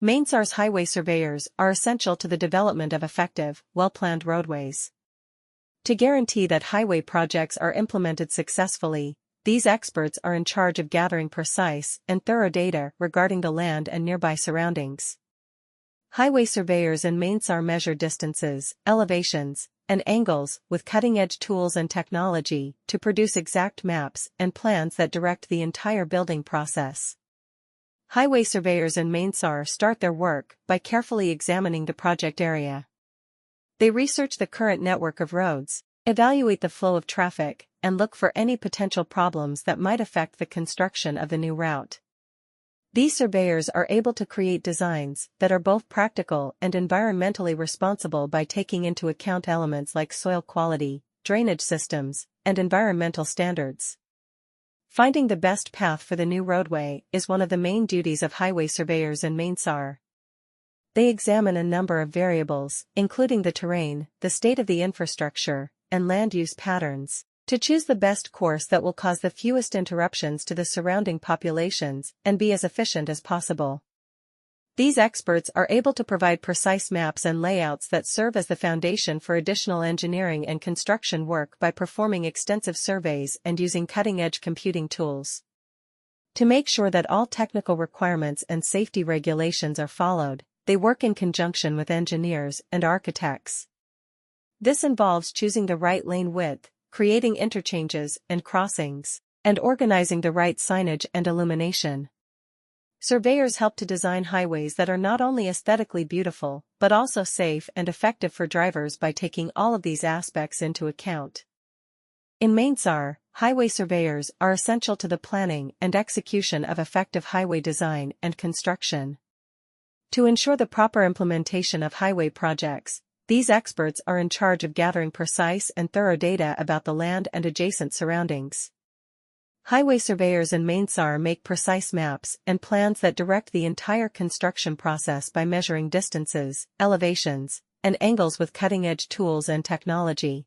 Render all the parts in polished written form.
Manesar's highway surveyors are essential to the development of effective, well-planned roadways. To guarantee that highway projects are implemented successfully, these experts are in charge of gathering precise and thorough data regarding the land and nearby surroundings. Highway surveyors in Manesar measure distances, elevations, and angles with cutting-edge tools and technology to produce exact maps and plans that direct the entire building process. Highway surveyors in Manesar start their work by carefully examining the project area. They research the current network of roads, evaluate the flow of traffic, and look for any potential problems that might affect the construction of the new route. These surveyors are able to create designs that are both practical and environmentally responsible by taking into account elements like soil quality, drainage systems, and environmental standards. Finding the best path for the new roadway is one of the main duties of highway surveyors in Manesar. They examine a number of variables, including the terrain, the state of the infrastructure, and land use patterns, to choose the best course that will cause the fewest interruptions to the surrounding populations and be as efficient as possible. These experts are able to provide precise maps and layouts that serve as the foundation for additional engineering and construction work by performing extensive surveys and using cutting-edge computing tools. To make sure that all technical requirements and safety regulations are followed, they work in conjunction with engineers and architects. This involves choosing the right lane width, creating interchanges and crossings, and organizing the right signage and illumination. Surveyors help to design highways that are not only aesthetically beautiful, but also safe and effective for drivers by taking all of these aspects into account. In Manesar, highway surveyors are essential to the planning and execution of effective highway design and construction. To ensure the proper implementation of highway projects, these experts are in charge of gathering precise and thorough data about the land and adjacent surroundings. Highway surveyors in Manesar make precise maps and plans that direct the entire construction process by measuring distances, elevations, and angles with cutting-edge tools and technology.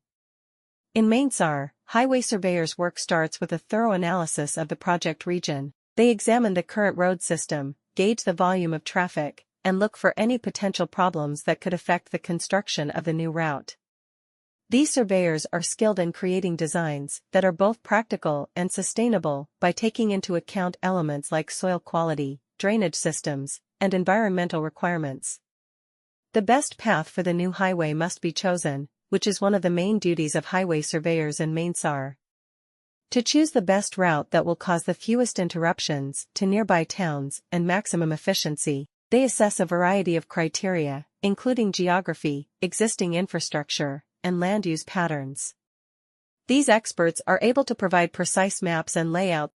In Manesar, highway surveyors' work starts with a thorough analysis of the project region. They examine the current road system, gauge the volume of traffic, and look for any potential problems that could affect the construction of the new route. These surveyors are skilled in creating designs that are both practical and sustainable by taking into account elements like soil quality, drainage systems, and environmental requirements. The best path for the new highway must be chosen, which is one of the main duties of highway surveyors in Manesar. To choose the best route that will cause the fewest interruptions to nearby towns and maximum efficiency, they assess a variety of criteria, including geography, existing infrastructure, and land use patterns. These experts are able to provide precise maps and layouts